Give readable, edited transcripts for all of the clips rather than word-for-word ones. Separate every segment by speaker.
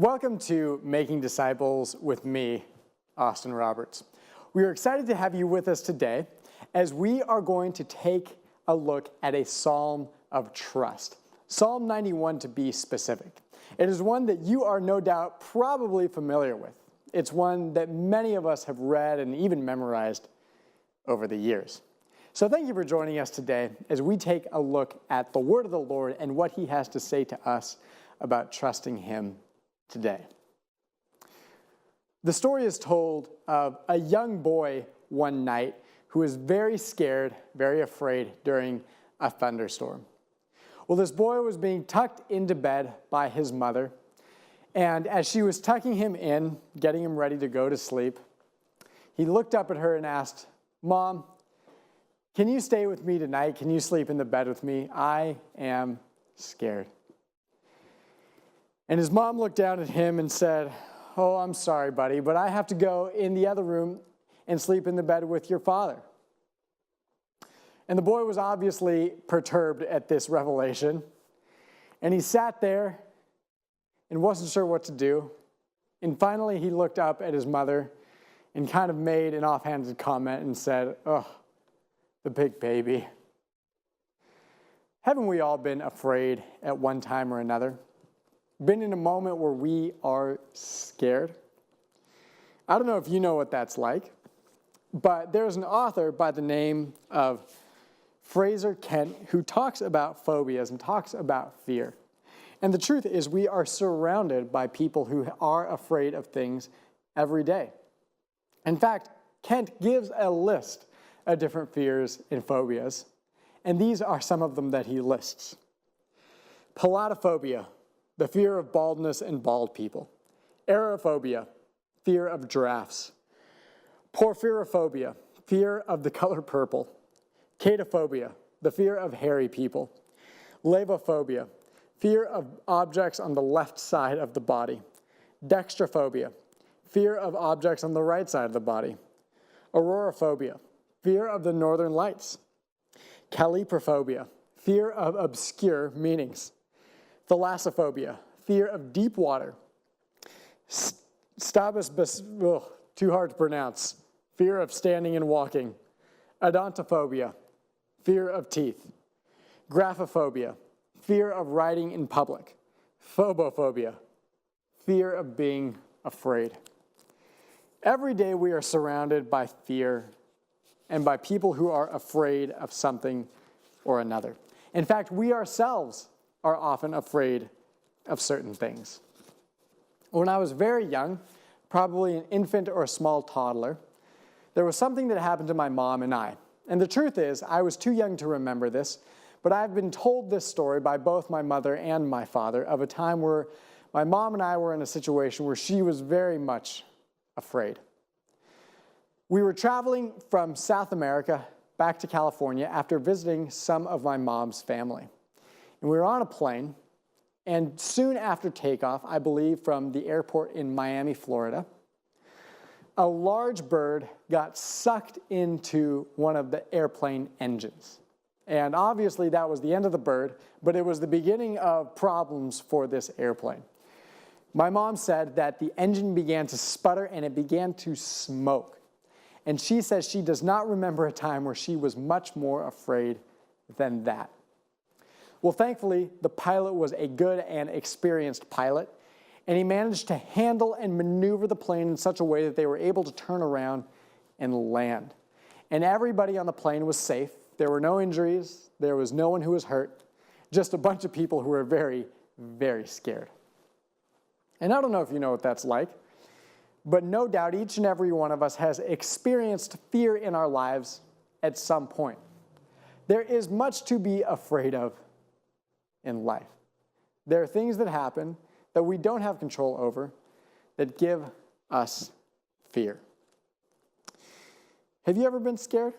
Speaker 1: Welcome to Making Disciples with me, Austin Roberts. We are excited to have you with us today as we are going to take a look at a psalm of trust. Psalm 91 to be specific. It is one that you are no doubt probably familiar with. It's one that many of us have read and even memorized over the years. So thank you for joining us today as we take a look at the word of the Lord and what he has to say to us about trusting him today. The story is told of a young boy one night who was very scared, very afraid during a thunderstorm. Well, this boy was being tucked into bed by his mother, and as she was tucking him in, getting him ready to go to sleep, he looked up at her and asked, "Mom, can you stay with me tonight? Can you sleep in the bed with me? I am scared." And his mom looked down at him and said, "Oh, I'm sorry, buddy, but I have to go in the other room and sleep in the bed with your father." And the boy was obviously perturbed at this revelation. And he sat there and wasn't sure what to do. And finally, he looked up at his mother and kind of made an offhanded comment and said, "Oh, the big baby." Haven't we all been afraid at one time or another? Been in a moment where we are scared? I don't know if you know what that's like, but there's an author by the name of Fraser Kent who talks about phobias and talks about fear. And the truth is we are surrounded by people who are afraid of things every day. In fact, Kent gives a list of different fears and phobias, and these are some of them that he lists. Palatophobia, the fear of baldness and bald people. Aerophobia, fear of giraffes. Porphyrophobia, fear of the color purple. Catophobia, the fear of hairy people. Lavophobia, fear of objects on the left side of the body. Dextrophobia, fear of objects on the right side of the body. Auroraphobia, fear of the northern lights. Caliprophobia, fear of obscure meanings. Thalassophobia, fear of deep water. Too hard to pronounce, fear of standing and walking. Odontophobia, fear of teeth. Graphophobia, fear of riding in public. Phobophobia, fear of being afraid. Every day we are surrounded by fear and by people who are afraid of something or another. In fact, we ourselves are often afraid of certain things. When I was very young, probably an infant or a small toddler, there was something that happened to my mom and I. And the truth is, I was too young to remember this, but I've been told this story by both my mother and my father of a time where my mom and I were in a situation where she was very much afraid. We were traveling from South America back to California after visiting some of my mom's family. And we were on a plane, and soon after takeoff, I believe from the airport in Miami, Florida, a large bird got sucked into one of the airplane engines. And obviously that was the end of the bird, but it was the beginning of problems for this airplane. My mom said that the engine began to sputter and it began to smoke. And she says she does not remember a time where she was much more afraid than that. Well, thankfully, the pilot was a good and experienced pilot, and he managed to handle and maneuver the plane in such a way that they were able to turn around and land. And everybody on the plane was safe. There were no injuries. There was no one who was hurt. Just a bunch of people who were very, very scared. And I don't know if you know what that's like, but no doubt each and every one of us has experienced fear in our lives at some point. There is much to be afraid of in life. There are things that happen that we don't have control over that give us fear. Have you ever been scared?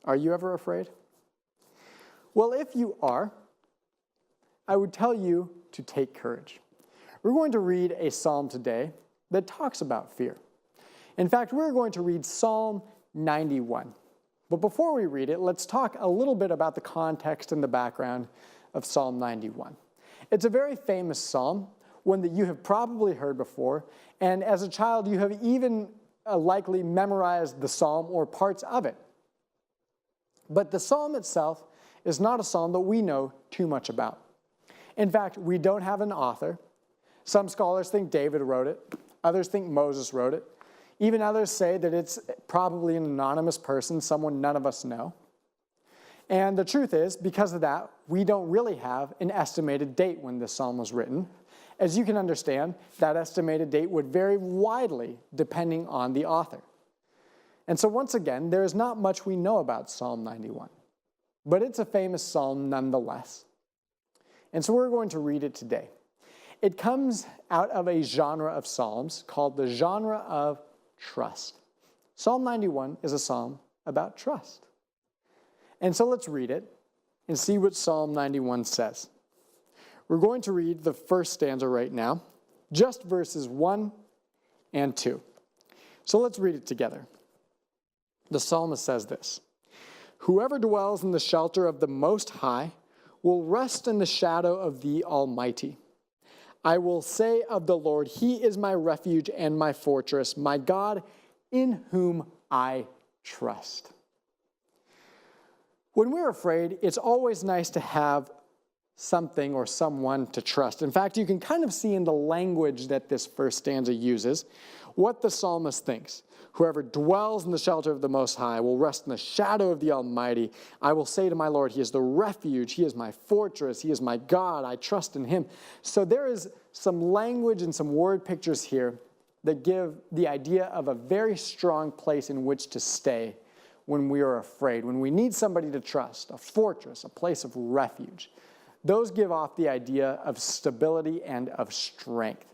Speaker 1: Are you ever afraid? Well, if you are, I would tell you to take courage. We're going to read a psalm today that talks about fear. In fact, we're going to read Psalm 91. But before we read it, let's talk a little bit about the context and the background of Psalm 91. It's a very famous psalm, one that you have probably heard before, and as a child you have even likely memorized the psalm or parts of it. But the psalm itself is not a psalm that we know too much about. In fact, we don't have an author. Some scholars think David wrote it. Others think Moses wrote it. Even others say that it's probably an anonymous person, someone none of us know. And the truth is, because of that, we don't really have an estimated date when this psalm was written. As you can understand, that estimated date would vary widely depending on the author. And so once again, there is not much we know about Psalm 91, but it's a famous psalm nonetheless. And so we're going to read it today. It comes out of a genre of psalms called the genre of trust. Psalm 91 is a psalm about trust. And so let's read it and see what Psalm 91 says. We're going to read the first stanza right now, just verses 1 and 2. So let's read it together. The psalmist says this: "Whoever dwells in the shelter of the Most High will rest in the shadow of the Almighty. I will say of the Lord, He is my refuge and my fortress, my God in whom I trust." When we're afraid, it's always nice to have something or someone to trust. In fact, you can kind of see in the language that this first stanza uses what the psalmist thinks. Whoever dwells in the shelter of the Most High will rest in the shadow of the Almighty. I will say to my Lord, He is the refuge. He is my fortress. He is my God. I trust in Him. So there is some language and some word pictures here that give the idea of a very strong place in which to stay when we are afraid, when we need somebody to trust, a fortress, a place of refuge. Those give off the idea of stability and of strength.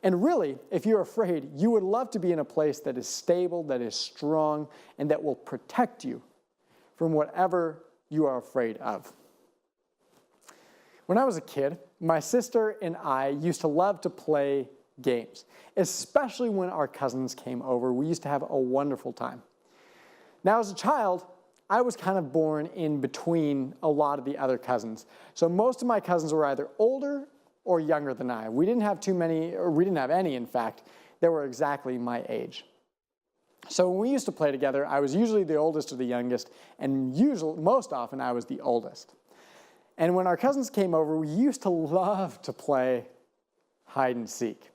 Speaker 1: And really, if you're afraid, you would love to be in a place that is stable, that is strong, and that will protect you from whatever you are afraid of. When I was a kid, my sister and I used to love to play games, especially when our cousins came over. We used to have a wonderful time. Now, as a child, I was kind of born in between a lot of the other cousins. So most of my cousins were either older or younger than I. We didn't have too many, or we didn't have any, in fact, that were exactly my age. So when we used to play together, I was usually the oldest or the youngest, and most often I was the oldest. And when our cousins came over, we used to love to play hide and seek.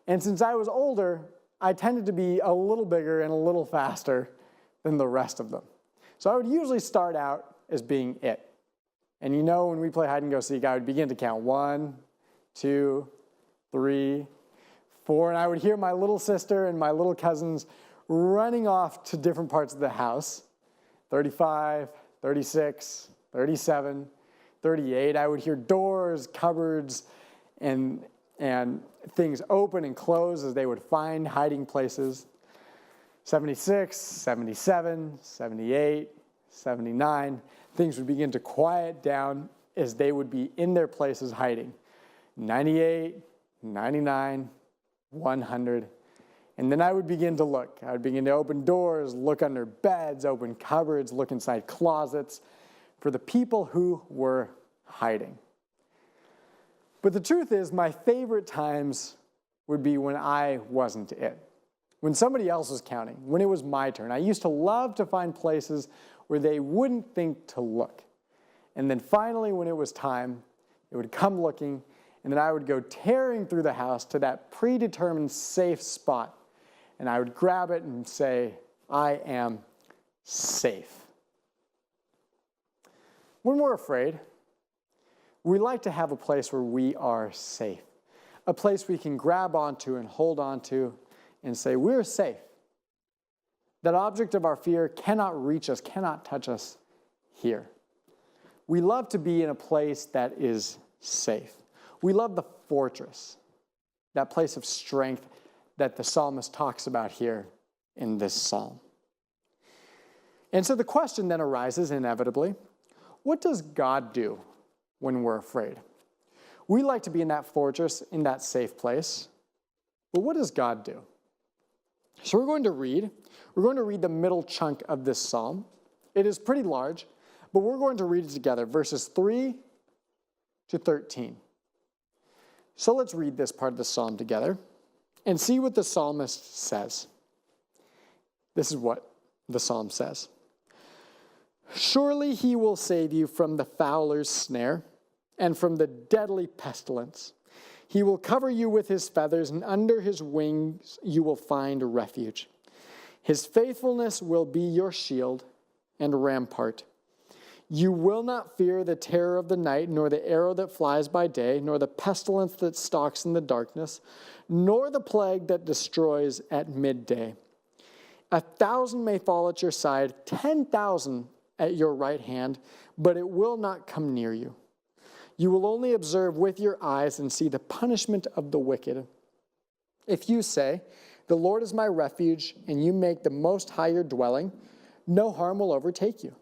Speaker 1: And since I was older, I tended to be a little bigger and a little faster than the rest of them. So I would usually start out as being it. And you know, when we play hide and go seek, I would begin to count 1, 2, 3, 4, and I would hear my little sister and my little cousins running off to different parts of the house. 35, 36, 37, 38. I would hear doors, cupboards, and things open and close as they would find hiding places. 76, 77, 78, 79. Things would begin to quiet down as they would be in their places hiding. 98, 99, 100. And then I would begin to look. I would begin to open doors, look under beds, open cupboards, look inside closets for the people who were hiding. But the truth is, my favorite times would be when I wasn't it. When somebody else was counting, when it was my turn. I used to love to find places where they wouldn't think to look. And then finally, when it was time, it would come looking, and then I would go tearing through the house to that predetermined safe spot, and I would grab it and say, I am safe. When we're afraid, we like to have a place where we are safe, a place we can grab onto and hold onto and say, we're safe. That object of our fear cannot reach us, cannot touch us here. We love to be in a place that is safe. We love the fortress, that place of strength that the psalmist talks about here in this psalm. And so the question then arises inevitably, what does God do when we're afraid? We like to be in that fortress, in that safe place, but what does God do? So we're going to read the middle chunk of this psalm. It is pretty large, but we're going to read it together, verses 3 to 13. So let's read this part of the psalm together and see what the psalmist says. This is what the psalm says. Surely he will save you from the fowler's snare and from the deadly pestilence. He will cover you with his feathers, and under his wings you will find refuge. His faithfulness will be your shield and rampart. You will not fear the terror of the night, nor the arrow that flies by day, nor the pestilence that stalks in the darkness, nor the plague that destroys at midday. 1,000 may fall at your side, 10,000 at your right hand, but it will not come near you. You will only observe with your eyes and see the punishment of the wicked. If you say, "The Lord is my refuge," and you make the Most High your dwelling, no harm will overtake you.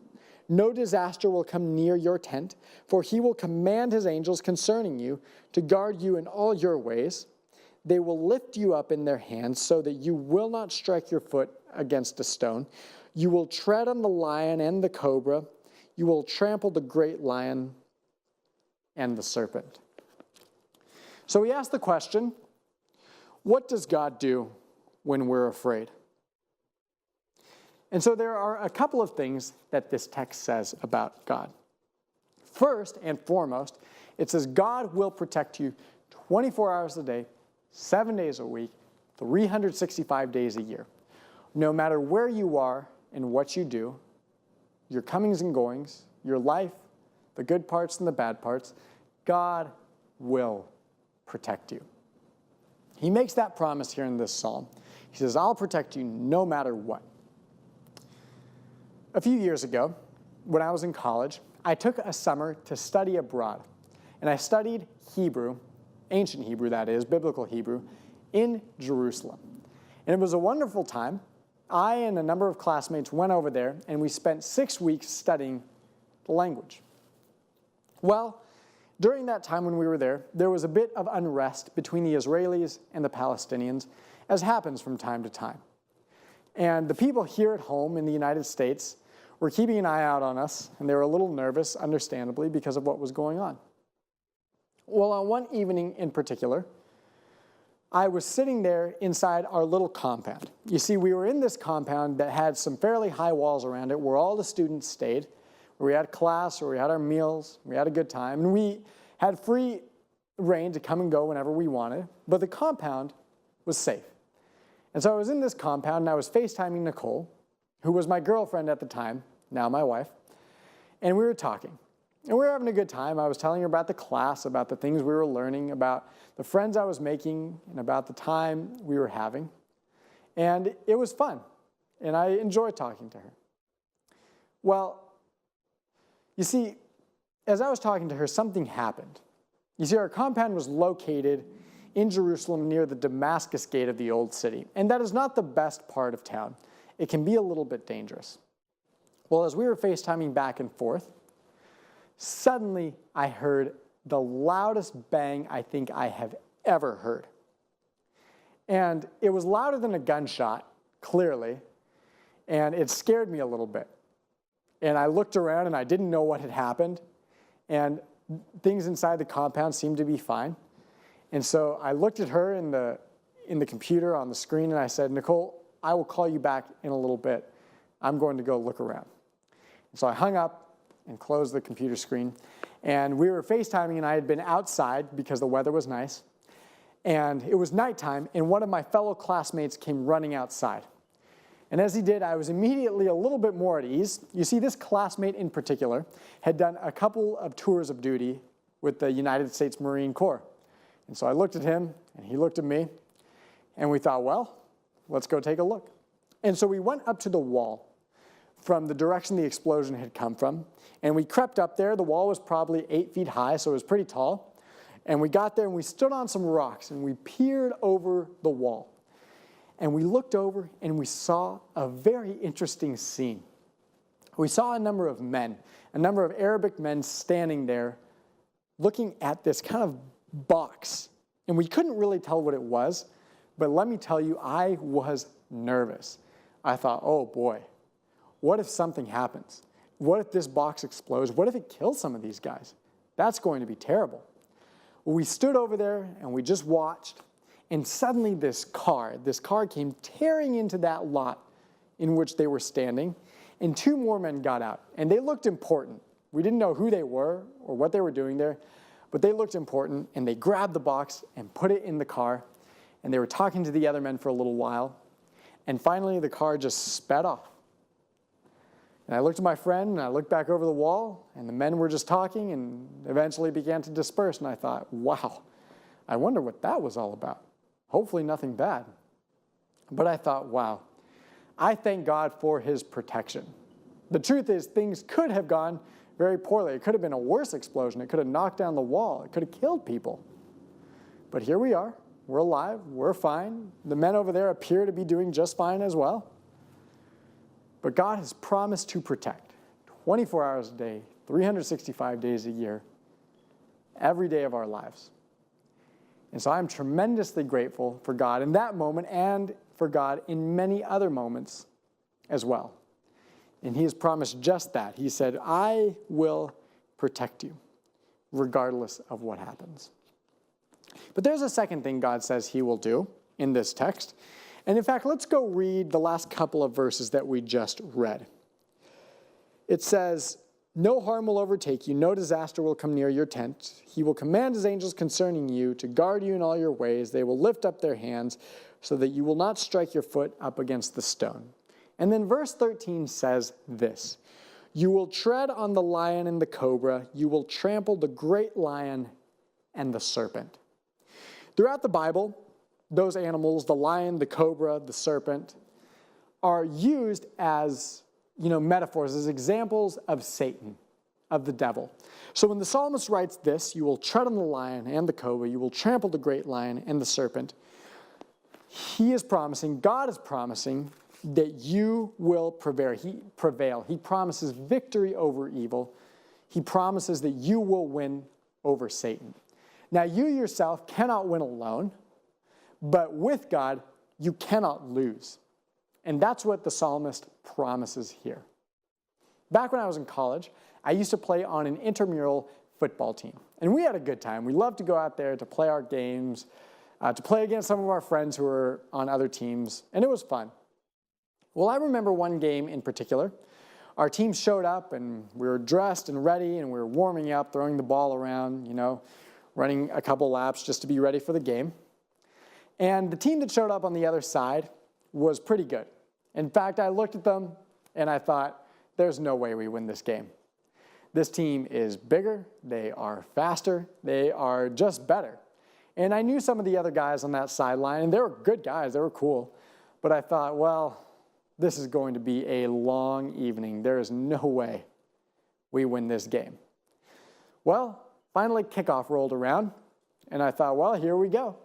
Speaker 1: No disaster will come near your tent, for he will command his angels concerning you to guard you in all your ways. They will lift you up in their hands so that you will not strike your foot against a stone. You will tread on the lion and the cobra. You will trample the great lion and the serpent. So we ask the question, what does God do when we're afraid? And so there are a couple of things that this text says about God. First and foremost, it says God will protect you 24 hours a day, 7 days a week, 365 days a year. No matter where you are and what you do, your comings and goings, your life, the good parts and the bad parts, God will protect you. He makes that promise here in this psalm. He says, I'll protect you no matter what. A few years ago, when I was in college, I took a summer to study abroad. And I studied Hebrew, ancient Hebrew that is, biblical Hebrew, in Jerusalem. And it was a wonderful time. I and a number of classmates went over there, and we spent 6 weeks studying the language. Well, during that time when we were there was a bit of unrest between the Israelis and the Palestinians, as happens from time to time. And the people here at home in the United States were keeping an eye out on us, and they were a little nervous, understandably, because of what was going on. Well, on one evening in particular, I was sitting there inside our little compound. You see, we were in this compound that had some fairly high walls around it where all the students stayed, where we had class, where we had our meals, we had a good time, and we had free reign to come and go whenever we wanted, but the compound was safe. And so I was in this compound, and I was FaceTiming Nicole, who was my girlfriend at the time, now my wife, and we were talking. And we were having a good time. I was telling her about the class, about the things we were learning, about the friends I was making, and about the time we were having. And it was fun, and I enjoyed talking to her. Well, you see, as I was talking to her, something happened. You see, our compound was located in Jerusalem near the Damascus Gate of the Old City, and that is not the best part of town. It can be a little bit dangerous. Well, as we were FaceTiming back and forth, suddenly I heard the loudest bang I think I have ever heard. And it was louder than a gunshot, clearly, and it scared me a little bit. And I looked around and I didn't know what had happened, and things inside the compound seemed to be fine. And so I looked at her in the computer on the screen and I said, Nicole, I will call you back in a little bit. I'm going to go look around. And so I hung up and closed the computer screen. And we were FaceTiming, and I had been outside because the weather was nice. And it was nighttime, and one of my fellow classmates came running outside. And as he did, I was immediately a little bit more at ease. You see, this classmate in particular had done a couple of tours of duty with the United States Marine Corps. And so I looked at him, and he looked at me, and we thought, well, let's go take a look. And so we went up to the wall from the direction the explosion had come from, and we crept up there. The wall was probably 8 feet high, so it was pretty tall. And we got there, and we stood on some rocks, and we peered over the wall. And we looked over, and we saw a very interesting scene. We saw a number of men, a number of Arabic men standing there looking at this kind of box. And we couldn't really tell what it was, but let me tell you, I was nervous. I thought, oh boy, what if something happens? What if this box explodes? What if it kills some of these guys? That's going to be terrible. Well, we stood over there and we just watched, and suddenly this car came tearing into that lot in which they were standing, and two more men got out, and they looked important. We didn't know who they were or what they were doing there, but they looked important, and they grabbed the box and put it in the car, and they were talking to the other men for a little while, and finally the car just sped off. And I looked at my friend, and I looked back over the wall, and the men were just talking and eventually began to disperse, and I thought, wow, I wonder what that was all about. Hopefully nothing bad. But I thought, wow, I thank God for his protection. The truth is, things could have gone very poorly. It could have been a worse explosion. It could have knocked down the wall. It could have killed people. But here we are. We're alive. We're fine. The men over there appear to be doing just fine as well. But God has promised to protect 24 hours a day, 365 days a year, every day of our lives. And so I'm tremendously grateful for God in that moment and for God in many other moments as well. And he has promised just that. He said, I will protect you regardless of what happens. But there's a second thing God says he will do in this text. And in fact, let's go read the last couple of verses that we just read. It says, no harm will overtake you, no disaster will come near your tent. He will command his angels concerning you to guard you in all your ways. They will lift up their hands so that you will not strike your foot up against the stone. And then verse 13 says this, you will tread on the lion and the cobra. You will trample the great lion and the serpent. Throughout the Bible, those animals, the lion, the cobra, the serpent, are used as, metaphors, as examples of Satan, of the devil. So when the psalmist writes this, you will tread on the lion and the cobra, you will trample the great lion and the serpent, he is promising, God is promising that you will prevail. He promises victory over evil. He promises that you will win over Satan. Now, you yourself cannot win alone, but with God, you cannot lose. And that's what the psalmist promises here. Back when I was in college, I used to play on an intramural football team. And we had a good time. We loved to go out there to play our games, to play against some of our friends who were on other teams, and it was fun. Well, I remember one game in particular. Our team showed up, and we were dressed and ready, and we were warming up, throwing the ball around, running a couple laps just to be ready for the game. And the team that showed up on the other side was pretty good. In fact, I looked at them and I thought, there's no way we win this game. This team is bigger, they are faster, they are just better. And I knew some of the other guys on that sideline, and they were good guys, they were cool. But I thought, well, this is going to be a long evening. There is no way we win this game. Well, finally kickoff rolled around, and I thought, well, here we go.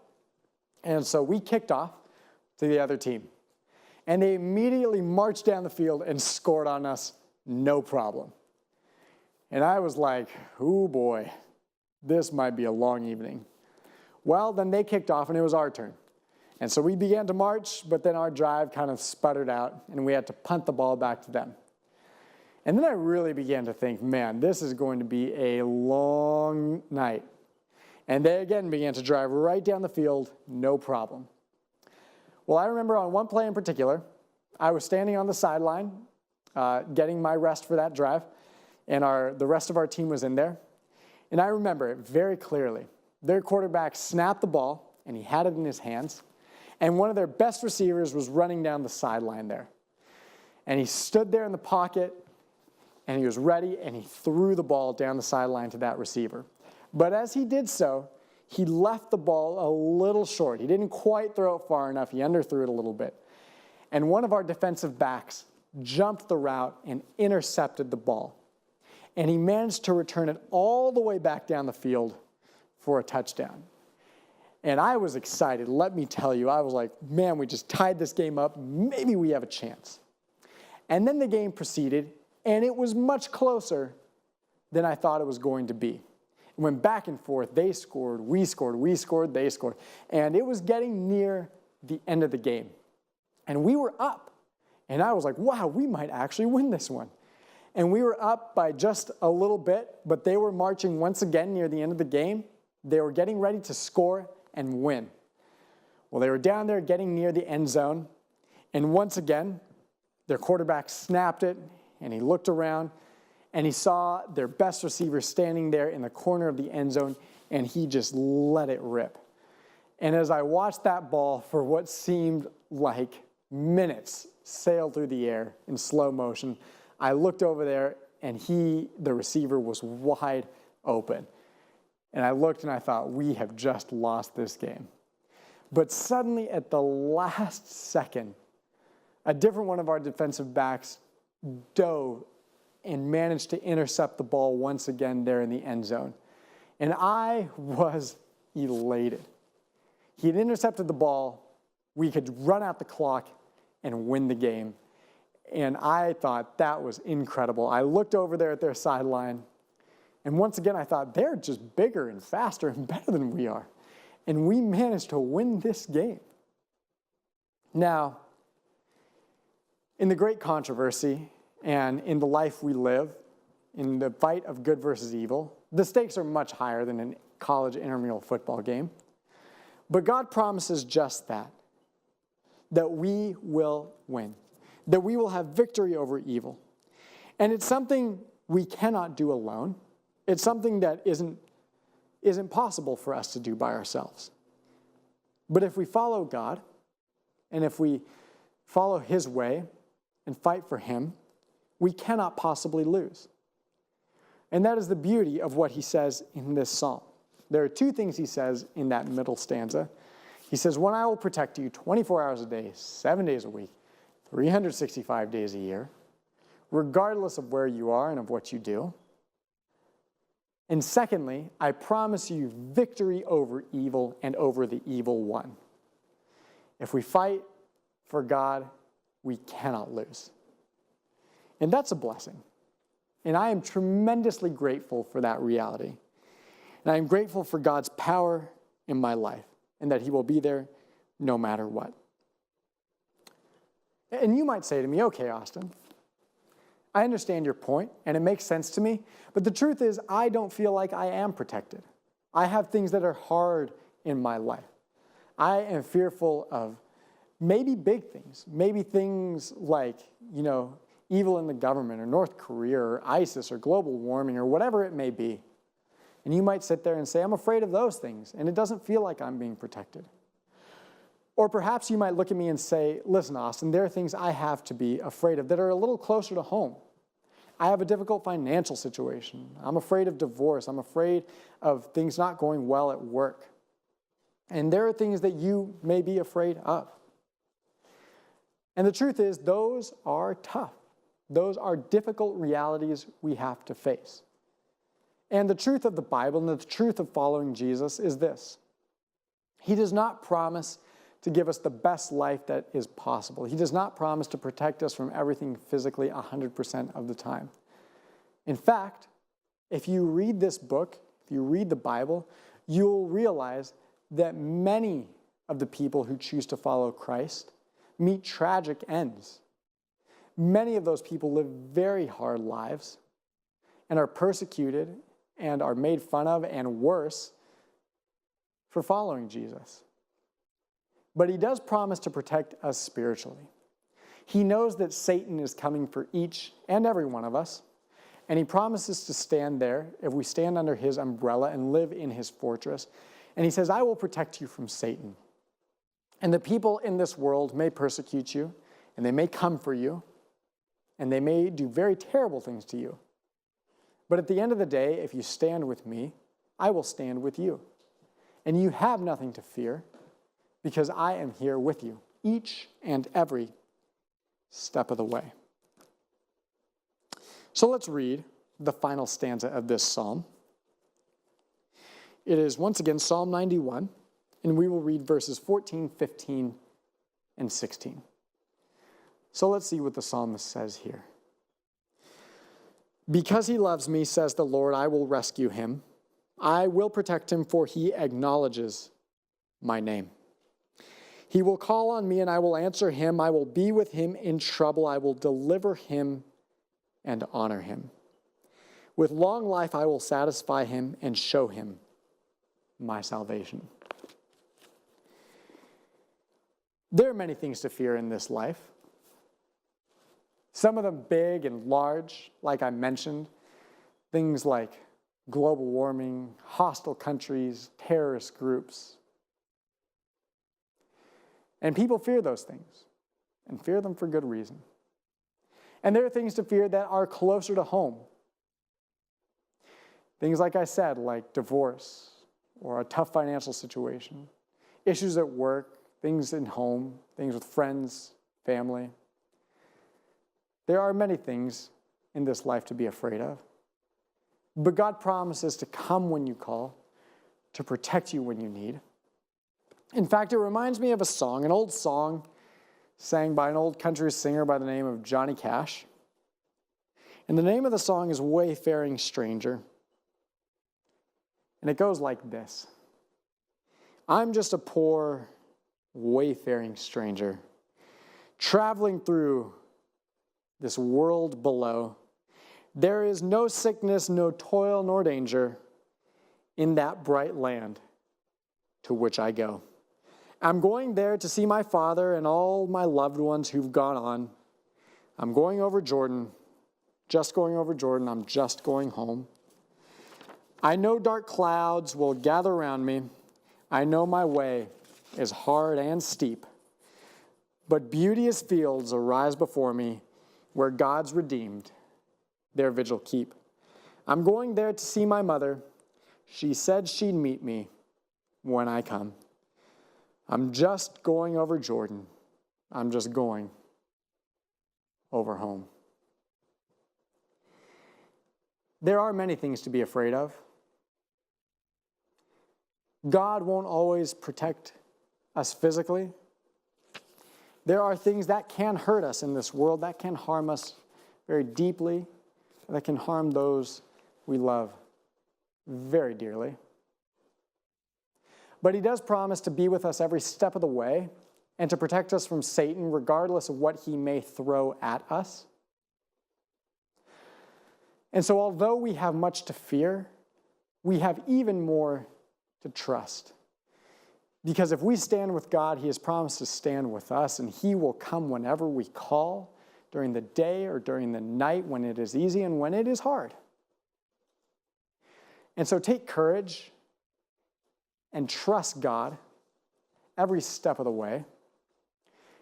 Speaker 1: And so we kicked off to the other team. And they immediately marched down the field and scored on us, no problem. And I was like, oh boy, this might be a long evening. Well, then they kicked off and it was our turn. And so we began to march, but then our drive kind of sputtered out and we had to punt the ball back to them. And then I really began to think, man, this is going to be a long night. And they again began to drive right down the field, no problem. Well, I remember on one play in particular, I was standing on the sideline, getting my rest for that drive, and the rest of our team was in there. And I remember it very clearly. Their quarterback snapped the ball, and he had it in his hands, and one of their best receivers was running down the sideline there. And he stood there in the pocket, and he was ready, and he threw the ball down the sideline to that receiver. But as he did so, he left the ball a little short. He didn't quite throw it far enough. He underthrew it a little bit. And one of our defensive backs jumped the route and intercepted the ball. And he managed to return it all the way back down the field for a touchdown. And I was excited, let me tell you. I was like, man, we just tied this game up. Maybe we have a chance. And then the game proceeded, and it was much closer than I thought it was going to be. It went back and forth. They scored, we scored, we scored, they scored. And it was getting near the end of the game. And we were up. And I was like, wow, we might actually win this one. And we were up by just a little bit, but they were marching once again near the end of the game. They were getting ready to score and win. Well, they were down there getting near the end zone, and once again, their quarterback snapped it, and he looked around, and he saw their best receiver standing there in the corner of the end zone, and he just let it rip. And as I watched that ball for what seemed like minutes sail through the air in slow motion, I looked over there, and the receiver, was wide open. And I looked and I thought, we have just lost this game. But suddenly at the last second, a different one of our defensive backs dove and managed to intercept the ball once again there in the end zone. And I was elated. He had intercepted the ball. We could run out the clock and win the game. And I thought that was incredible. I looked over there at their sideline, and once again I thought, they're just bigger and faster and better than we are. And we managed to win this game. Now, in the great controversy and in the life we live, in the fight of good versus evil, the stakes are much higher than a college intramural football game. But God promises just that we will win, that we will have victory over evil. And it's something we cannot do alone. It's something that isn't possible for us to do by ourselves. But if we follow God, and if we follow His way and fight for Him, we cannot possibly lose. And that is the beauty of what He says in this psalm. There are two things He says in that middle stanza. He says, "When I will protect you 24 hours a day, 7 days a week, 365 days a year, regardless of where you are and of what you do. And secondly, I promise you victory over evil and over the evil one." If we fight for God, we cannot lose. And that's a blessing. And I am tremendously grateful for that reality. And I am grateful for God's power in my life and that He will be there no matter what. And you might say to me, okay, Austin, I understand your point, and it makes sense to me, but the truth is I don't feel like I am protected. I have things that are hard in my life. I am fearful of maybe big things, maybe things like, evil in the government or North Korea or ISIS or global warming or whatever it may be. And you might sit there and say, I'm afraid of those things, and it doesn't feel like I'm being protected. Or perhaps you might look at me and say, listen, Austin, there are things I have to be afraid of that are a little closer to home. I have a difficult financial situation. I'm afraid of divorce. I'm afraid of things not going well at work. And there are things that you may be afraid of. And the truth is, those are tough. Those are difficult realities we have to face. And the truth of the Bible and the truth of following Jesus is this. He does not promise to give us the best life that is possible. He does not promise to protect us from everything physically 100% of the time. In fact, if you read this book, if you read the Bible, you'll realize that many of the people who choose to follow Christ meet tragic ends. Many of those people live very hard lives and are persecuted and are made fun of and worse for following Jesus. But He does promise to protect us spiritually. He knows that Satan is coming for each and every one of us, and He promises to stand there if we stand under His umbrella and live in His fortress. And He says, I will protect you from Satan. And the people in this world may persecute you, and they may come for you, and they may do very terrible things to you. But at the end of the day, if you stand with me, I will stand with you. And you have nothing to fear, because I am here with you each and every step of the way. So let's read the final stanza of this psalm. It is once again Psalm 91, and we will read verses 14, 15, and 16. So let's see what the psalmist says here. Because He loves me, says the Lord, I will rescue him. I will protect him, for he acknowledges my name. He will call on me, and I will answer him. I will be with him in trouble. I will deliver him and honor him. With long life I will satisfy him and show him my salvation. There are many things to fear in this life. Some of them big and large, like I mentioned. Things like global warming, hostile countries, terrorist groups. And people fear those things, and fear them for good reason. And there are things to fear that are closer to home. Things, like I said, like divorce or a tough financial situation, issues at work, things in home, things with friends, family. There are many things in this life to be afraid of. But God promises to come when you call, to protect you when you need. In fact, it reminds me of a song, an old song sang by an old country singer by the name of Johnny Cash. And the name of the song is Wayfaring Stranger. And it goes like this. I'm just a poor, wayfaring stranger, traveling through this world below. There is no sickness, no toil, nor danger in that bright land to which I go. I'm going there to see my father and all my loved ones who've gone on. I'm going over Jordan, just going over Jordan. I'm just going home. I know dark clouds will gather around me. I know my way is hard and steep. But beauteous fields arise before me where God's redeemed their vigil keep. I'm going there to see my mother. She said she'd meet me when I come. I'm just going over Jordan. I'm just going over home. There are many things to be afraid of. God won't always protect us physically. There are things that can hurt us in this world, that can harm us very deeply, that can harm those we love very dearly. But he does promise to be with us every step of the way and to protect us from Satan, regardless of what he may throw at us. And so although we have much to fear, we have even more to trust. Because if we stand with God, he has promised to stand with us, and he will come whenever we call, during the day or during the night, when it is easy and when it is hard. And so take courage and trust God every step of the way,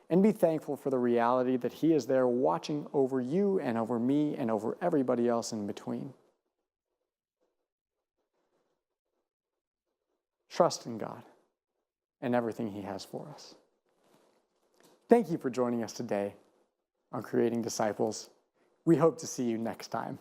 Speaker 1: and be thankful for the reality that he is there watching over you and over me and over everybody else in between. Trust in God and everything he has for us. Thank you for joining us today on Creating Disciples. We hope to see you next time.